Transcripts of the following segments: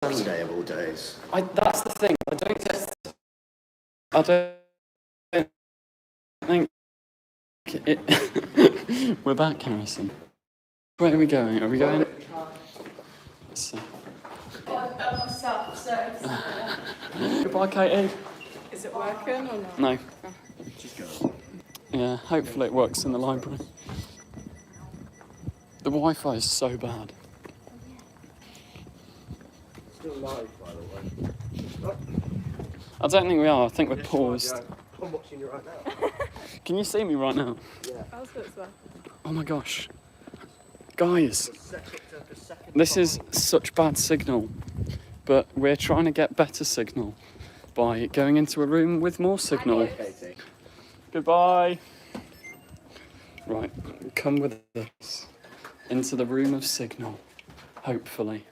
Sunday of all days. That's the thing. I don't think it. We're back, Harrison. Where are we going? Are we going? Let's see. Goodbye, Katie. Is it working or not? No. Just go. Yeah, hopefully it works in the library. The Wi-Fi is so bad. Still live, by the way. I don't think we are. I think we're paused. I'm watching you right now. Can you see me right now? Yeah. I was good as well. Oh my gosh. Guys, this is such bad signal, but we're trying to get better signal by going into a room with more signal. Katie. Goodbye. Right, come with us into the room of signal, hopefully.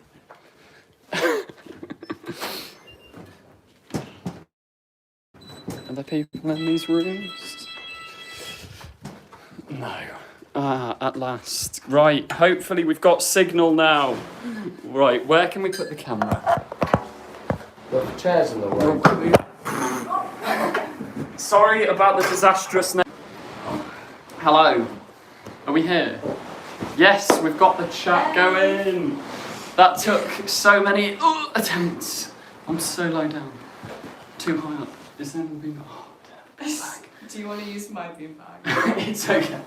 Are there people in these rooms? No. At last. Right, hopefully we've got signal now. Right, where can we put the camera? The chairs in the way. Sorry about the disastrous Hello. Are we here? Yes, we've got the chat going. That took so many attempts. I'm so low down. Too high up. Is there anyone being... Oh, bag. Do you want to use my beanbag? It's okay.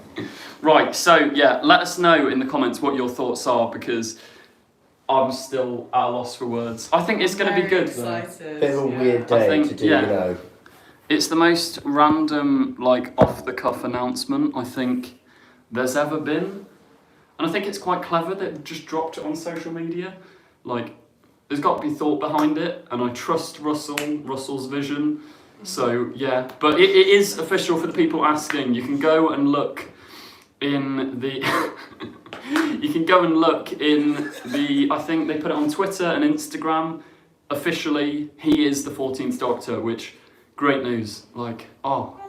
Right, so yeah, let us know in the comments what your thoughts are, because I'm still at a loss for words. I think it's going to be good. Excited. Bit of a weird day to do, you know. It's the most random, like, off-the-cuff announcement I think there's ever been. And I think it's quite clever that they've just dropped it on social media. Like, there's got to be thought behind it, and I trust Russell's vision. So, yeah. But it is official for the people asking. You can go and look in the... You can go and look in the... I think they put it on Twitter and Instagram. Officially, he is the 14th Doctor, which... Great news. Like, oh,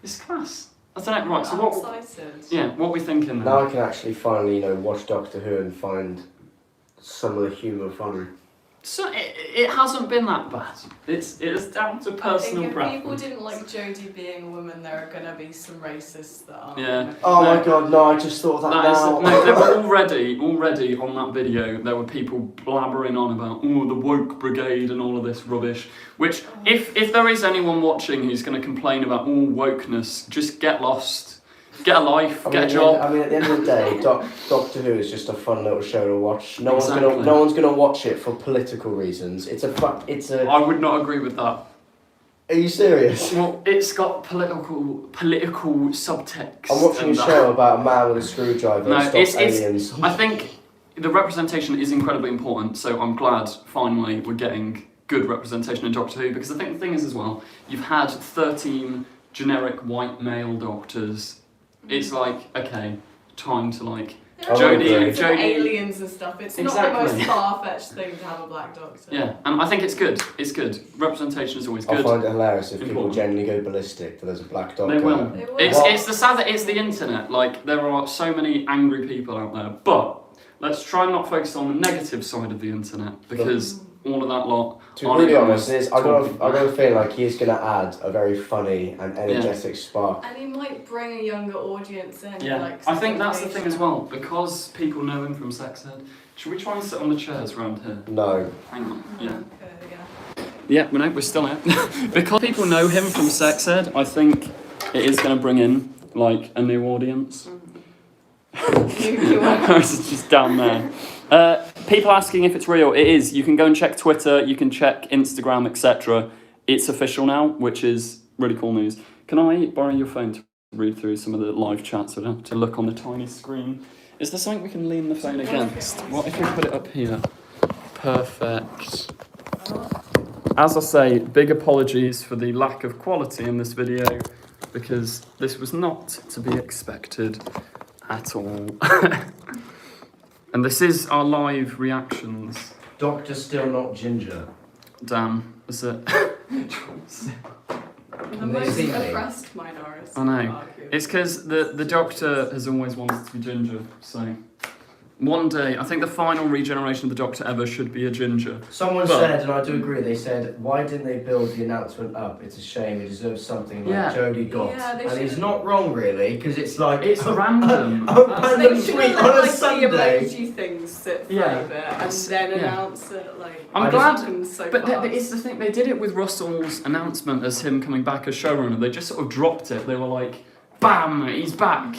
it's class. I don't know. Right, so what... I'm excited. Yeah, what are we thinking then? Now I can actually finally, watch Doctor Who and find some of the humour funny. So it hasn't been that bad. It is down to personal I think if preference. people didn't like Jodie being a woman, there are going to be some racists that aren't. Yeah. Oh No. my god, no, I just thought that now. No, there were already on that video, there were people blabbering on about, the woke brigade and all of this rubbish. Which, if there is anyone watching who's going to complain about wokeness, just get lost. Get a life, get a job. At the end of the day, Doctor Who is just a fun little show to watch. No Exactly. one's gonna watch it for political reasons. It's a. I would not agree with that. Are you serious? Well, it's got political subtext. I'm watching a show about a man with a screwdriver No, that stops aliens. I think the representation is incredibly important, so I'm glad finally we're getting good representation in Doctor Who, because I think the thing is as well, you've had 13 generic white male doctors. It's like, okay, time to like... Jodie... aliens and stuff. It's not the most far-fetched thing to have a black doctor. Yeah, and I think it's good. It's good. Representation is always good. I find it hilarious if people genuinely go ballistic that there's a black doctor. They will. It's the sad that it's the internet. Like, there are so many angry people out there. But let's try and not focus on the negative side of the internet, because all of that lot... To be really honest, I got a feeling like he's going to add a very funny and energetic spark. And he might bring a younger audience in. Yeah, like, I think that's the thing as well, because people know him from Sex Ed. Should we try and sit on the chairs around here? No. Hang on, yeah. Okay, Yeah, no, we're still here. Because people know him from Sex Ed, I think it is going to bring in, like, a new audience. It's just down there. People asking if it's real. It is. You can go and check Twitter, you can check Instagram, etc. It's official now, which is really cool news. Can I borrow your phone to read through some of the live chats? I don't have to look on the tiny screen. Is there something we can lean the phone against? What if we put it up here? Perfect. As I say, big apologies for the lack of quality in this video, because this was not to be expected at all. And this is our live reactions. Doctor still not ginger. Damn, is it? The most oppressed minority. I know. It's because the Doctor has always wanted to be ginger, so one day, I think the final regeneration of the Doctor ever should be a ginger. Someone said, and I do agree, they said, why didn't they build the announcement up? It's a shame, he deserves something like Jodie got. Yeah, and he's not wrong, really, because it's like... It's random. A random tweet on a like Sunday. the emoji things sit private and then announce it, like... I'm glad, so but fast. it's the thing, they did it with Russell's announcement as him coming back as showrunner. They just sort of dropped it. They were like, bam, he's back.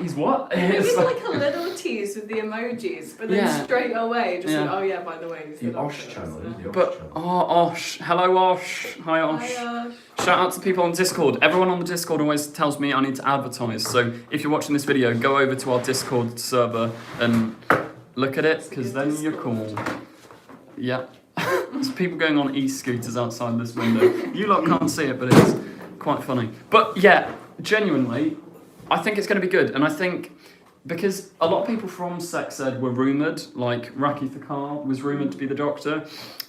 He's what? It was like a little tease with the emojis, but then straight away, just like, oh yeah, by the way, he's the Osh channel. Osh. Hello, Osh. Hi, Osh. Hi, Osh. Shout out to people on Discord. Everyone on the Discord always tells me I need to advertise. So if you're watching this video, go over to our Discord server and look at it, because then you're cool. Yeah. There's people going on e-scooters outside this window. You lot can't see it, but it's quite funny. But yeah, genuinely, I think it's going to be good. And I think, because a lot of people from Sex Ed were rumoured, like Raki Thakar was rumoured to be the Doctor.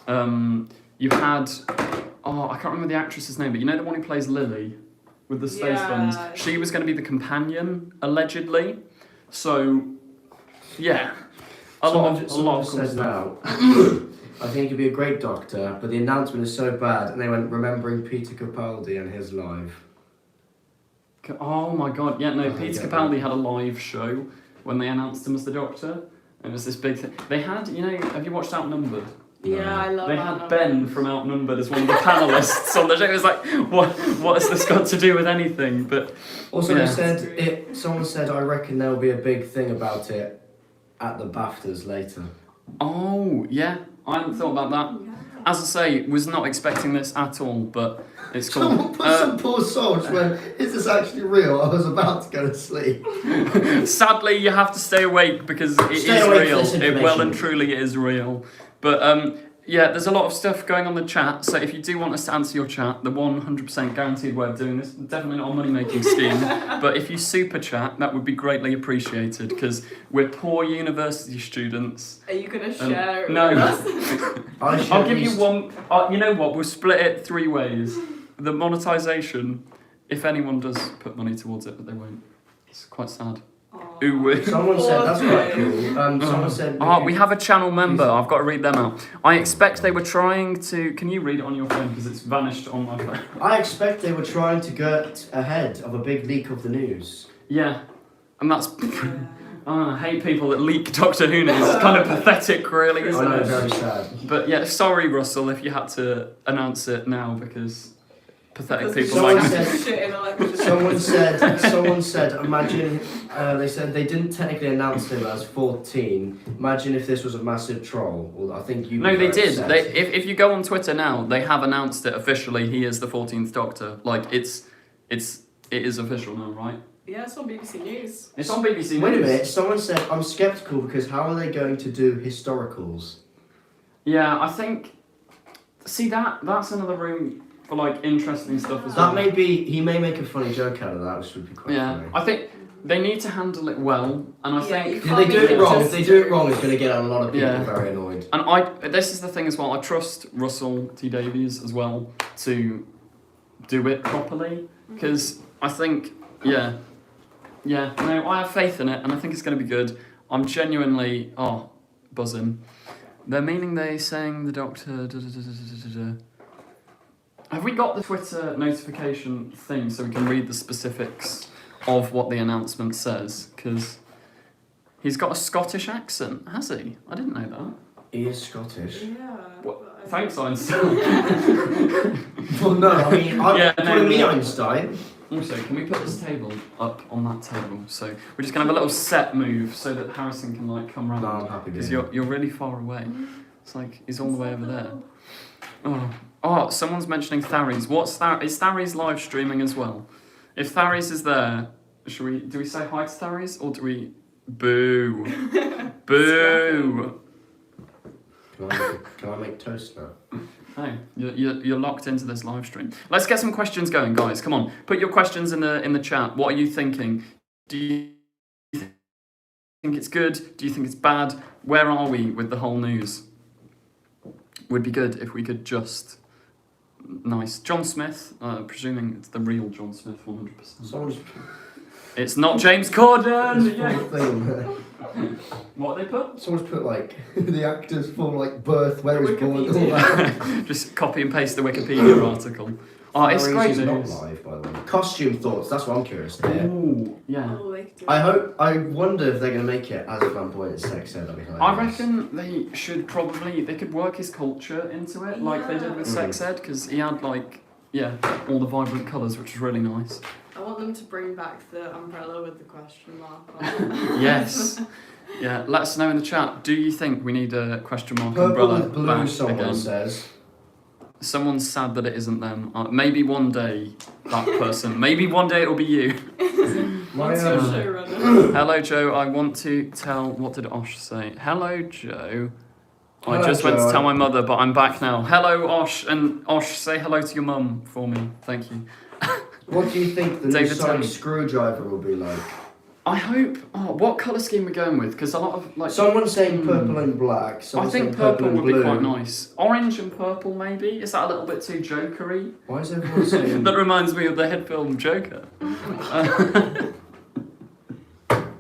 You had, I can't remember the actress's name, but you know the one who plays Lily with the space buns? She was going to be the companion, allegedly. So, yeah. A lot of says now, I think he'd be a great Doctor, but the announcement is so bad, and they went remembering Peter Capaldi and his live. Oh my god, yeah, no, Peter Capaldi had a live show when they announced him as the Doctor. It was this big thing. They had, have you watched Outnumbered? Yeah, I love They had Ben from Outnumbered as one of the panellists on the show. It was like, what has this got to do with anything? But also, someone said, I reckon there'll be a big thing about it at the BAFTAs later. Oh, yeah, I hadn't thought about that. As I say, was not expecting this at all, but it's cool. Someone put some poor soul just went, is this actually real? I was about to go to sleep. Sadly, you have to stay awake because it is real. It well and truly is real. But yeah, there's a lot of stuff going on in the chat, so if you do want us to answer your chat, the 100% guaranteed way of doing this, definitely not a money-making scheme, but if you super chat, that would be greatly appreciated, because we're poor university students. Are you going to share it no. with us? I'll give you one, you know what, we'll split it 3 ways. The monetisation, if anyone does put money towards it, but they won't. It's quite sad. Ooh. Someone said, that's quite cool. Someone said... we have a channel member. I've got to read them out. I expect they were trying to... Can you read it on your phone? Because it's vanished on my phone. I expect they were trying to get ahead of a big leak of the news. Yeah. And that's... I hate people that leak Doctor Who news. It's kind of pathetic, really, isn't it? Very sad. But yeah, sorry, Russell, if you had to announce it now, because... pathetic people Someone said, imagine, they said they didn't technically announce him as 14. Imagine if this was a massive troll. Well, I think you... No, they did. If you go on Twitter now, they have announced it officially. He is the 14th Doctor. Like, it is official now, right? Yeah, it's on BBC News. It's on BBC News. Wait a minute, someone said, I'm sceptical because how are they going to do historicals? Yeah, I think... See, that's another room... for like interesting stuff as well. He may make a funny joke out of that, which would be quite funny. I think they need to handle it well, and I think if they do it wrong, it's going to get a lot of people very annoyed. And this is the thing as well. I trust Russell T Davies as well to do it properly, because I think no, I have faith in it, and I think it's going to be good. I'm genuinely buzzing. They're saying the Doctor. Have we got the Twitter notification thing so we can read the specifics of what the announcement says? Because he's got a Scottish accent, has he? I didn't know that. He is Scottish. Yeah. Thanks, Einstein. Well, no, I mean, Einstein. Also, can we put this table up on that table? So we're just going to have a little set move so that Harrison can like come round. No, I'm happy because you're really far away. It's like he's all the way over there. Oh, someone's mentioning Tharies. Is Tharies live streaming as well? If Tharies is there, do we say hi to Tharies or do we boo? Boo! Can I make toast now? No, you're locked into this live stream. Let's get some questions going, guys. Come on, put your questions in the chat. What are you thinking? Do you think it's good? Do you think it's bad? Where are we with the whole news? Would be good if we could just... Nice. John Smith, presuming it's the real John Smith, 100%. It's not James Corden! What they put? Someone's put like the actor's full like birth, where he's born, all Wikipedia. that. Just copy and paste the Wikipedia article. Oh, it's Harry's great is not news. live, by the way. Costume thoughts. That's what I'm curious to hear. Ooh, yeah. Oh, they could do I wonder if they're gonna make it as a flamboyant sex ed. I reckon they should probably, they could work his culture into it, like they did with Yeah. sex ed, because he had like, yeah, all the vibrant colours, which was really nice. I want them to bring back the umbrella with the question mark on it. Yes. Yeah, let us know in the chat. Do you think we need a question mark Purple umbrella with blue, back someone again? says. Someone's sad that it isn't them. Maybe one day that person. Maybe one day it'll be you. What's your My, showrunner? Hello, Joe. I want to tell. What did Osh say? Hello, Joe. I Hello, just went to Joe. tell my mother, but I'm back now. Hello, Osh, and Osh, say hello to your mum for me. Thank you. What do you think the new David Sonic Tennant. screwdriver will be like? I hope. Oh, what colour scheme we're going with? Because a lot of like. Someone's saying purple and black. I Someone's think saying purple and would be blue. quite nice. Orange and purple, maybe. Is that a little bit too jokery? Why is everyone saying? That reminds me of the hit film Joker.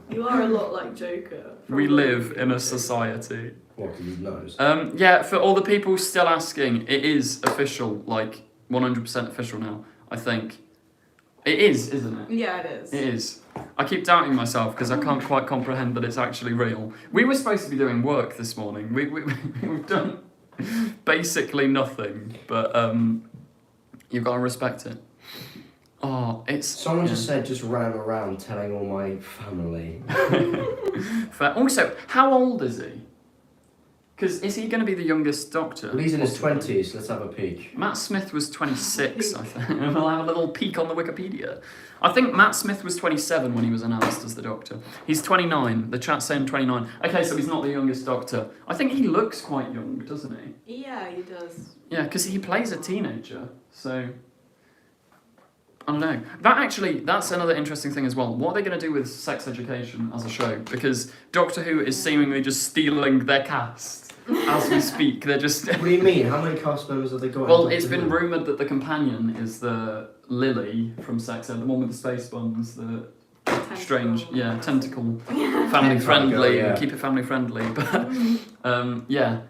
You are a lot like Joker. from We the live in a movie. society. What? His nose. Yeah, for all the people still asking, it is official, like 100% official now, I think. It is, isn't it? Yeah, it is. It is. I keep doubting myself because I can't quite comprehend that it's actually real. We were supposed to be doing work this morning. We've done basically nothing, but you've got to respect it. Oh, it's... Someone yeah. just said just ran around telling all my family. Fair. Also, how old is he? Because is he going to be the youngest Doctor? Well, he's in his Possibly. 20s. Let's have a peek. Matt Smith was 26, I think. We'll have a little peek on the Wikipedia. I think Matt Smith was 27 when he was announced as the Doctor. He's 29. The chat's saying 29. Okay, so he's not the youngest Doctor. I think he looks quite young, doesn't he? Yeah, he does. Yeah, because he plays a teenager, so... I don't know. That's another interesting thing as well. What are they going to do with sex education as a show? Because Doctor Who is seemingly just stealing their cast as we speak. They're just... What do you mean? How many cast members have they got? Well, in it's Doctor been Who? rumoured that the companion is the Lily from Sex Ed, the one with the space buns, the strange, yeah, tentacle, family friendly, yeah. keep it family friendly. But yeah,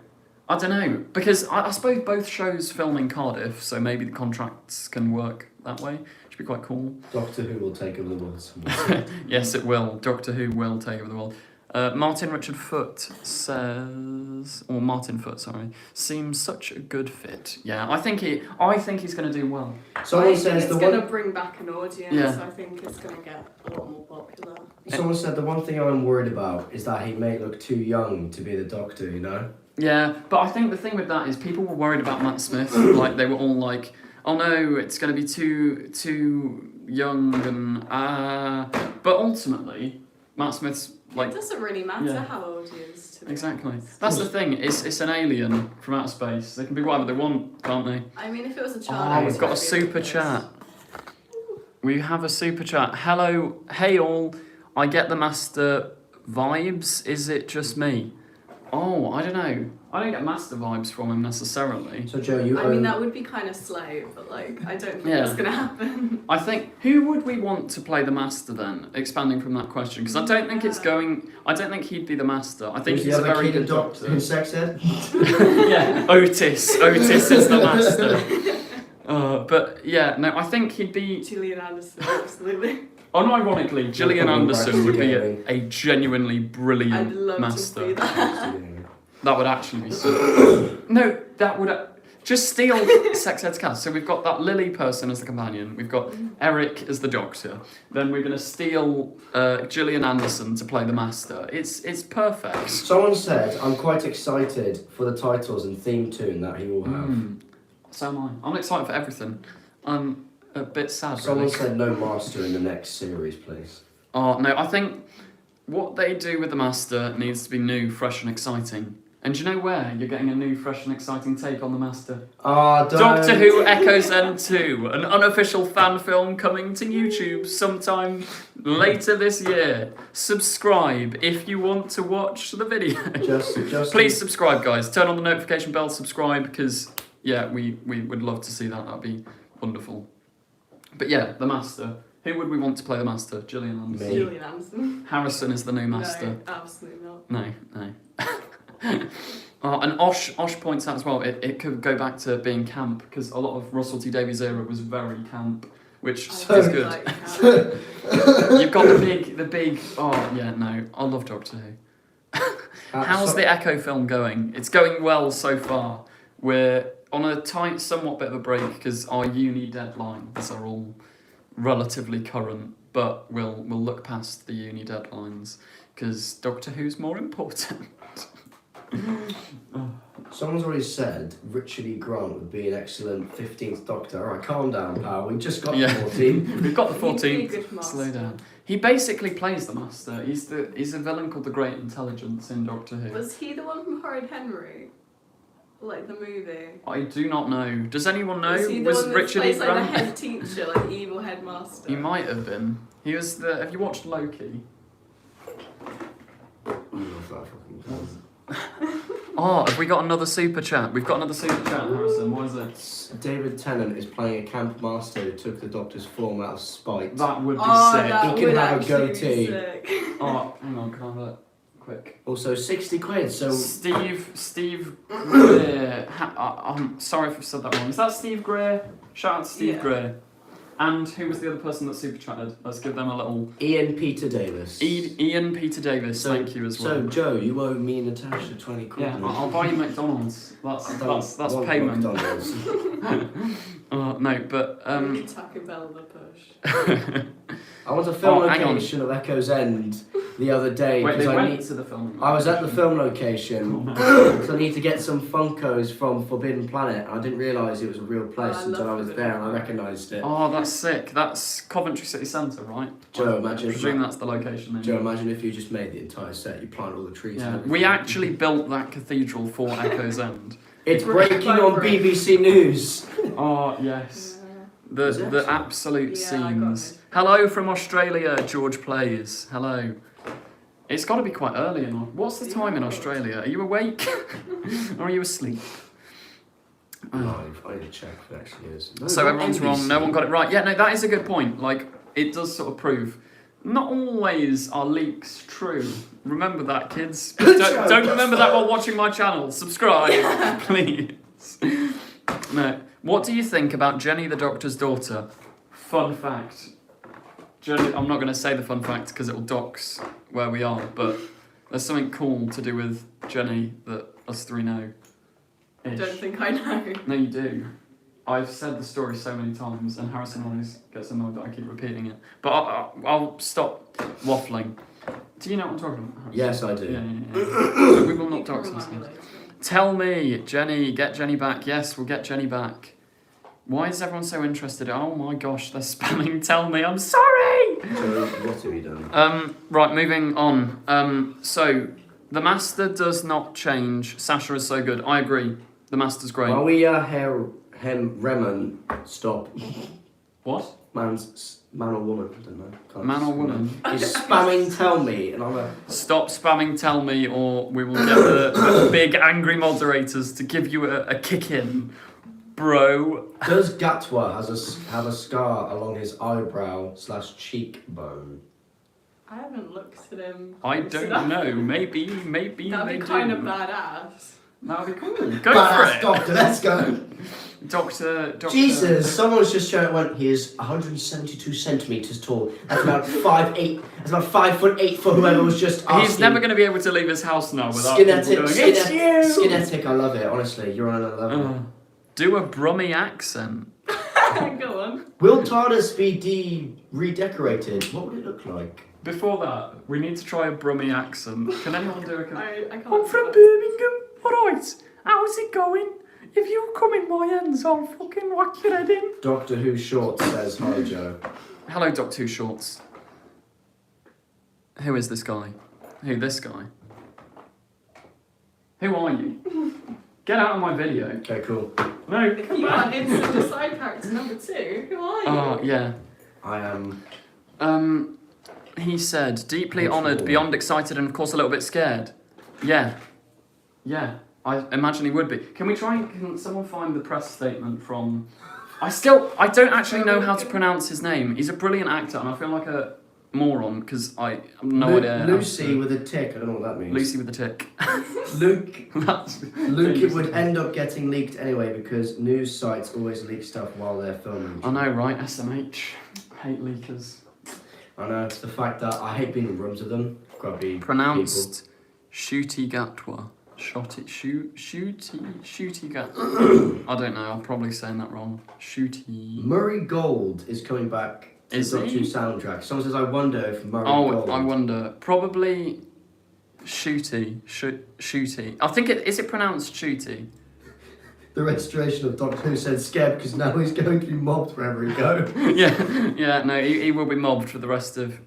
I don't know, because I suppose both shows film in Cardiff, so maybe the contracts can work that way. Should be quite cool. Doctor Who will take over the world. Someone. Yes, it will. Doctor Who will take over the world. Martin Richard Foote says, or Martin Foote, sorry, seems such a good fit. Yeah, I think he's going to do well. Someone I think says it's the going to one. bring back an audience. Yeah. I think it's going to get a lot more popular. Someone said the one thing I'm worried about is that he may look too young to be the Doctor. You know. Yeah, but I think the thing with that is people were worried about Matt Smith. Like they were all like, "Oh no, it's going to be too young," and but ultimately, Matt Smith's like It doesn't really matter yeah. how old he is. To be exactly. honest. That's the thing. It's an alien from outer space. They can be whatever they want, can't they? I mean, if it was a child. Oh, actor, we've got a I'd be super pissed. chat. We have a super chat. Hello, hey all. I get the master vibes. Is it just me? Oh, I don't know. I don't get master vibes from him necessarily. So Joe, you. I mean, that would be kind of slow, but like, I don't think that's going to happen. I think who would we want to play the master then? Expanding from that question, because I don't think it's going. I don't think he'd be the master. I think Who's he's the a other very kid in good doctor. in Sex Ed? Yeah, Otis. Otis is the master. But yeah, no, I think he'd be. Gillian Anderson, absolutely. Unironically, Gillian Probably Anderson would be investigating. a genuinely I'd brilliant love master. to see that. That would actually be so. No, that would just steal Sex Ed's cast. So we've got that Lily person as the companion. We've got Eric as the Doctor. Then we're gonna steal Gillian Anderson to play the Master. It's perfect. Someone said, I'm quite excited for the titles and theme tune that he will have. So am I. I'm excited for everything. I'm a bit sad. Someone Really. said no master in the next series, please. Oh no, I think what they do with the Master needs to be new, fresh, and exciting. And do you know where you're getting a new, fresh, and exciting take on the Master? Ah, don't. Doctor Who Echoes N2, an unofficial fan film coming to YouTube sometime later this year. Subscribe if you want to watch the video. Just Please subscribe, guys. Turn on the notification bell, subscribe, because, yeah, we would love to see that. That'd be wonderful. But yeah, the Master. Who would we want to play the Master? Gillian Anderson. Me. Julian Anderson. Harrison is the new Master. No, absolutely not. No. And Osh points out as well, it could go back to being camp, because a lot of Russell T Davies' era was very camp, which is good. Like You've got the big. Oh yeah, no, I love Doctor Who. How's the Echo film going? It's going well so far. We're on a tight, somewhat bit of a break because our uni deadlines are all relatively current, but we'll look past the uni deadlines because Doctor Who's more important. Someone's already said Richard E. Grant would be an excellent 15th Doctor. Alright, calm down, pal. We just got the 14. We've got the He'd be a 14th. good Master. Slow down. He basically plays the Master. He's a villain called the Great Intelligence in Doctor Who. Was he the one from Horrid Henry? Like the movie? I do not know. Does anyone know? Was he the Was one that Richard E. plays like the Grant? head teacher, like the evil headmaster? He might have been. He was the. Have you watched Loki? Oh, have we got another super chat? We've got another super chat, Harrison. What is it? David Tennant is playing a camp master who took the Doctor's form out of spite. That would be That sick. He can would have a actually be goatee. sick. Oh, hang on, can I have a quick? Also, 60 quid, so... Steve Greer. I'm sorry if I said that wrong. Is that Steve Greer? Shout out to Steve Yeah. Greer. And who was the other person that super chatted? Let's give them a little. Ian Peter Davis. Ian Peter Davis. Thank you as well. So, Joe, you owe me and Natasha 20 quid. Yeah, I'll buy you McDonald's. That's Want payment. McDonald's. No, but Taco Bell the push. I want a film hang on. location of Echo's End the other day. Wait, 'cause they I went need- to the film. I was at the film location because I need to get some Funkos from Forbidden Planet. I didn't realise it was a real place I until I love was Forbidden there and I Planet. recognised it. Oh, that's sick. That's Coventry City Centre, right? Joe, I imagine presume that's the location. Then. Joe, imagine if you just made the entire set, you planted all the trees. and Yeah, everything. we actually built that cathedral for Echo's End. It's breaking on BBC News. Oh yes. Is it The actually? absolute Yeah, I got scenes. it. Hello from Australia, George Plays. Hello. It's got to be quite early in. What's the time in Australia? Are you awake or are you asleep? Oh, I need to check if it actually is. No, So not everyone's wrong. No NBC. one got it right. Yeah, no, that is a good point. Like it does sort of prove. Not always are leaks true. Remember that, kids. Don't remember that while watching my channel. Subscribe, please. No. What do you think about Jenny the Doctor's daughter? Fun fact. Jenny, I'm not going to say the fun fact because it'll dox where we are, but there's something cool to do with Jenny that us three know. Don't think I know. No, you do. I've said the story so many times, and Harrison always gets annoyed that I keep repeating it. But I'll stop waffling. Do you know what I'm talking about, Harrison? Yes, I do. Yeah. So we will not You can dox remind me ourselves. later. Tell me, Jenny, get Jenny back. Yes, we'll get Jenny back. Why is everyone so interested? Oh my gosh, they're spamming. Tell me, I'm sorry. So, what have you done? Right, moving on. So the Master does not change. Sasha is so good. I agree. The Master's great. While we hear him, Remen, stop. What? Man or woman? I don't know. Can't Man or just- woman? He's spamming tell me, and I'm like, Stop spamming. Tell me, or we will get the big angry moderators to give you a kick in, bro. does Gatwa have a scar along his eyebrow / cheekbone? I haven't looked at him. I close don't enough. know. Maybe That'd they be kind do. of badass. That'd be cool. Go Badass for it. Doctor, let's go. Doctor. Jesus, someone's just shown it went, he is 172 centimetres tall. That's about 5'8", that's about 5'8" for whoever was just asking. He's never going to be able to leave his house now without people Skinetic, going, it's you! Skinetic, I love it, honestly, you're on another level. Do a Brummy accent. Go on. Will TARDIS be redecorated? What would it look like? Before that, we need to try a Brummy accent. Can anyone do a... I can't. I'm from do Birmingham. Alright, how's it going? If you come in my ends, I'll fucking whack your head in. Doctor Who Shorts says, hi Joe. Hello, Doctor Who Shorts. Who is this guy? Who, this guy? Who are you? Get out of my video. Okay, cool. No, it. come You back. are instant the side character number 2. Who are you? Oh, yeah. I am... He said, deeply What's honoured, wrong? beyond excited, and of course a little bit scared. Yeah. Yeah. I imagine he would be. Can someone find the press statement from I don't actually know how to pronounce his name. He's a brilliant actor, and I feel like a moron because I have no idea. Lucy with a tick. I don't know what that means. Lucy with a tick. Luke. That's Luke, it would end up getting leaked anyway because news sites always leak stuff while they're filming. I know, right? SMH. Hate leakers. I know. It's the fact that I hate being in rooms with them. Gotta be Pronounced Ncuti Gatwa. Ncuti Gatwa. I don't know. I'm probably saying that wrong. Ncuti. Murray Gold is coming back to Is the Doctor Who he? soundtrack. Someone says, I wonder if Murray Gold... Oh, I wonder. Probably Shooty. I think is it pronounced Shooty? The restoration of Doctor Who said scared because now he's going to be mobbed wherever he goes. yeah. No, he will be mobbed for the rest of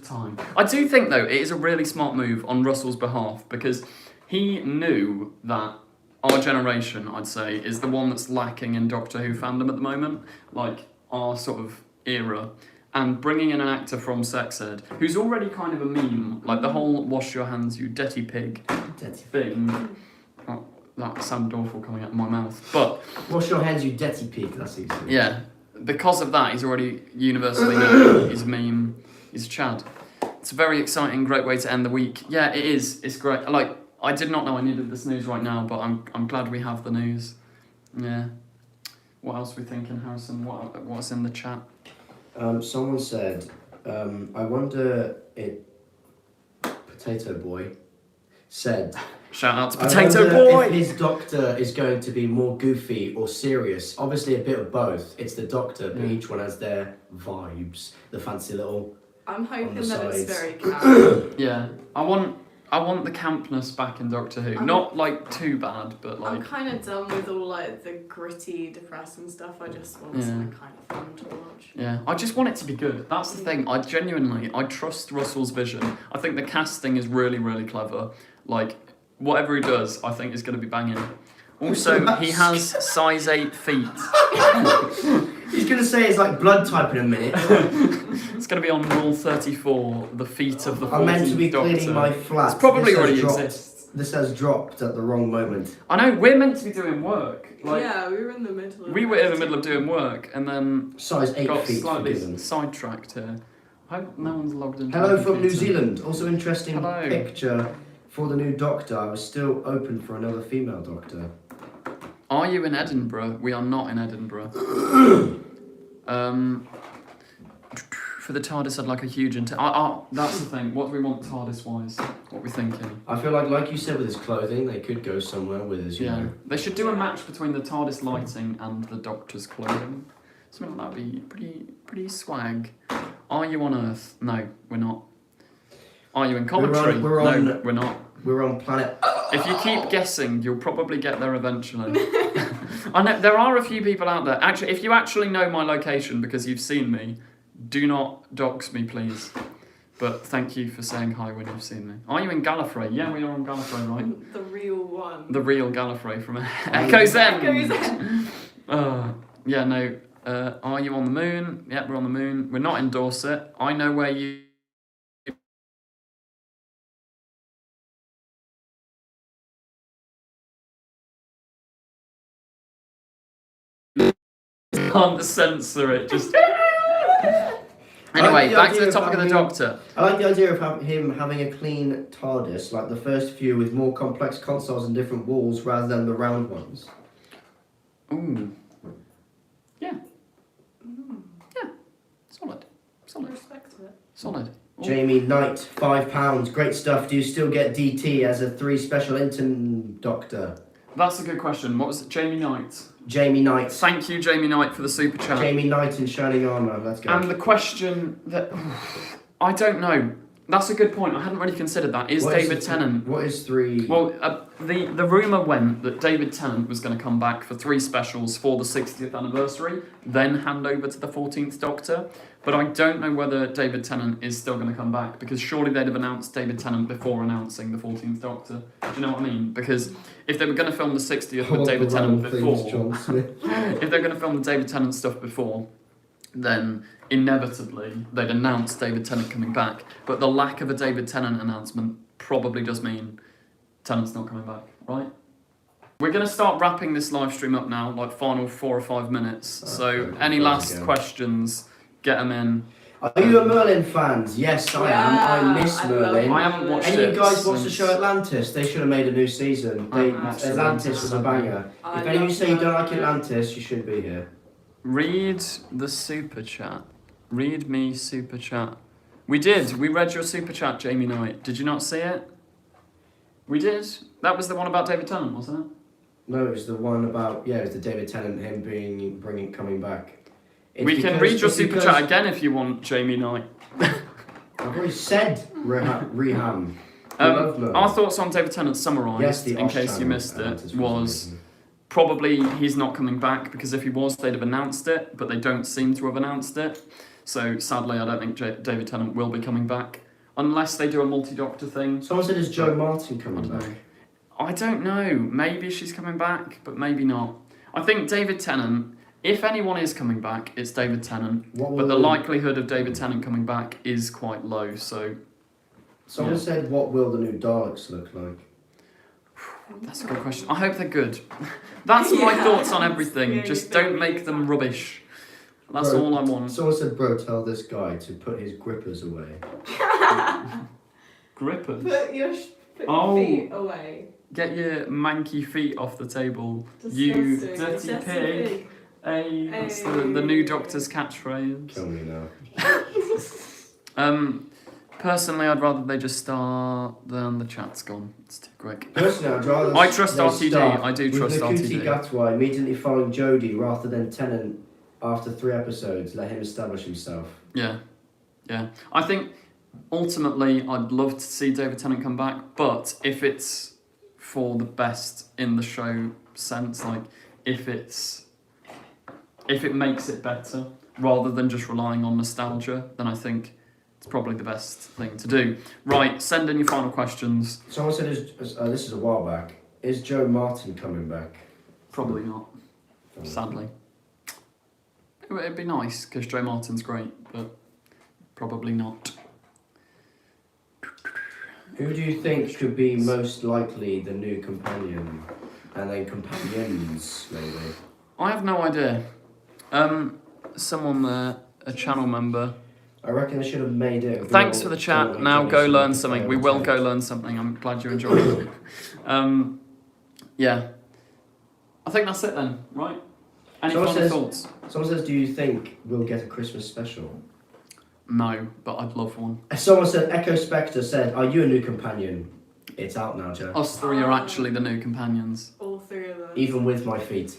time. I do think though it is a really smart move on Russell's behalf because he knew that our generation, I'd say, is the one that's lacking in Doctor Who fandom at the moment, like our sort of era. And bringing in an actor from Sex Ed, who's already kind of a meme, like the whole "wash your hands, you dirty pig" thing. Oh, that sounded awful coming out of my mouth, but Wash your hands, you dirty pig. That's easy. yeah, because of that, he's already universally known. He's a meme. He's a Chad. It's a very exciting, great way to end the week. Yeah, it is. It's great. Like I did not know I needed this news right now, but I'm glad we have the news. Yeah. What else are we thinking, Harrison? What's in the chat? Someone said, I wonder if Potato Boy said, Shout out to I Potato wonder Boy! if his Doctor is going to be more goofy or serious. Obviously a bit of both. It's the Doctor, but each one has their vibes. The fancy little... I'm hoping the that it's sides. very camp. Yeah, I want the campness back in Doctor Who. Not like too bad, but like I'm kind of done with all like the gritty, depressing stuff. I just want something kind of fun to watch. yeah, I just want it to be good. That's the thing. I trust Russell's vision. I think the casting is really, really clever. Like whatever he does, I think is going to be banging. Also, he has size 8 feet. He's going to say it's like blood type in a minute. It's going to be on Rule 34, the feet of the 14th I'm meant to be Doctor. cleaning my flat. It's probably This has already dropped. exists. This has dropped at the wrong moment. I know, we're meant to be doing work. Like, Yeah, we were in the middle of we were in the middle of doing work and then Size 8 got feet slightly forgiven. sidetracked here. I hope no one's logged into Hello my from New computer. Zealand. Also interesting Hello. picture for the new Doctor. I was still open for another female Doctor. Are you in Edinburgh? We are not in Edinburgh. For the TARDIS, I'd like a huge that's the thing. What do we want TARDIS-wise? What are we thinking? I feel like you said with his clothing, they could go somewhere with his, you know. They should do a match between the TARDIS lighting and the Doctor's clothing. Something like that would be pretty swag. Are you on Earth? No, we're not. Are you in commentary? No, we're not. We're on planet... If you keep guessing, you'll probably get there eventually. I know there are a few people out there. Actually, if you actually know my location because you've seen me, do not dox me, please. But thank you for saying hi when you've seen me. Are you in Gallifrey? Yeah, we are on Gallifrey, right? The real one. The real Gallifrey from Echo's End. Echo's End. Yeah, no. Are you on the moon? Yeah, we're on the moon. We're not in Dorset. I know where you... Can't censor it, just... Anyway, back to the topic of the Doctor. I like the idea of him having a clean TARDIS, like the first few with more complex consoles and different walls rather than the round ones. Ooh. Yeah. Yeah. Solid. I respect it. Solid. Ooh. Jamie Knight, £5. Great stuff. Do you still get DT as a 3 special intern Doctor? That's a good question. What was it? Jamie Knight. Jamie Knight. Thank you, Jamie Knight, for the super chat. Jamie Knight in Shining Armour. Let's go. And the question that... I don't know. That's a good point. I hadn't really considered that. Is What David is Tennant... What is 3... Well, the rumour went that David Tennant was going to come back for 3 specials for the 60th anniversary, then hand over to the 14th Doctor. But I don't know whether David Tennant is still going to come back, because surely they'd have announced David Tennant before announcing the 14th Doctor. Do you know what I mean? Because if they were going to film the 60th with David Tennant before... if they're going to film the David Tennant stuff before, then inevitably they'd announce David Tennant coming back. But the lack of a David Tennant announcement probably does mean Tennant's not coming back, right? We're going to start wrapping this live stream up now, like final 4 or 5 minutes. So Okay, any thanks last again. questions, get them in. Are you a Merlin fans? Yes, I am. I miss I love Merlin. I haven't watched Any of it you guys watch the since- show Atlantis? They should have made a new season. I haven't watched Atlantis was a banger. If any of you say you don't like Atlantis, you should be here. Read the super chat. Read me super chat. We did. We read your super chat, Jamie Knight. Did you not see it? We did. That was the one about David Tennant, wasn't it? No, it was the one about it was the David Tennant, him coming back. We can read your super chat again if you want, Jamie Knight. I've already said Reham. Our thoughts on David Tennant summarised, Yes, the in Osh case you channel, missed Atlantis it, was probably he's not coming back, because if he was, they'd have announced it, but they don't seem to have announced it. So sadly, I don't think David Tennant will be coming back, unless they do a multi-doctor thing. Someone said, is Joe Martin coming back? I don't know. Maybe she's coming back, but maybe not. I think David Tennant, if anyone is coming back, it's David Tennant. But the likelihood of David Tennant coming back is quite low, so... Someone said, what will the new Daleks look like? That's a good question. I hope they're good. That's my thoughts on everything. Just don't make them rubbish. That's all I want. Someone said, bro, tell this guy to put his grippers away. Grippers? Put your feet away. Get your manky feet off the table. Disgusting. You dirty Dirty pig. Hey, that's the new Doctor's catchphrase. Kill me now. Personally, I'd rather they just start than the chat's gone. It's too quick. Personally, I'd rather I trust they RTD. start I do trust with Ncuti RTD. Gatwa immediately following Jodie rather than Tennant after 3 episodes. Let him establish himself. Yeah. I think ultimately I'd love to see David Tennant come back, but if it's for the best in the show sense, like if it makes it better rather than just relying on nostalgia, then I think it's probably the best thing to do. Right, send in your final questions. Someone said, this is a while back, is Joe Martin coming back? Probably not, sadly. It'd be nice, because Joe Martin's great, but probably not. Who do you think could be most likely the new companion? And then companions, maybe? I have no idea. Someone there, a channel member. I reckon they should have made it. Thanks for the chat. Now go learn something. We will go learn something. I'm glad you enjoyed it. Yeah. I think that's it then, right? Any final thoughts? Someone says, do you think we'll get a Christmas special? No, but I'd love one. Someone said, Echo Spectre said, are you a new companion? It's out now, Joe. Us three are actually the new companions. All 3 of us. Even with my feet.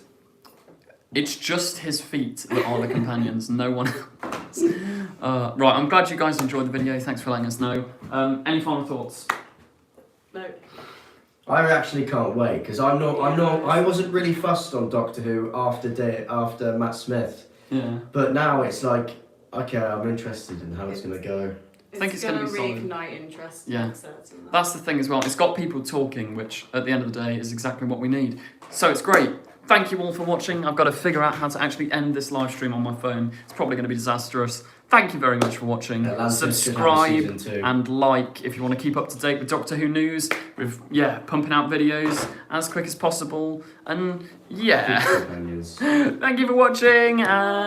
It's just his feet that are the companions, no one else. Right, I'm glad you guys enjoyed the video. Thanks for letting us know. Any final thoughts? No. I actually can't wait because I wasn't really fussed on Doctor Who after Matt Smith. Yeah. But now it's like, okay, I'm interested in how it's gonna go. I think it's gonna be solid. reignite interest. Yeah. That's the thing as well. It's got people talking, which at the end of the day is exactly what we need. So it's great. Thank you all for watching. I've got to figure out how to actually end this live stream on my phone. It's probably going to be disastrous. Thank you very much for watching. Subscribe and like if you want to keep up to date with Doctor Who news. With pumping out videos as quick as possible. And thank you for watching.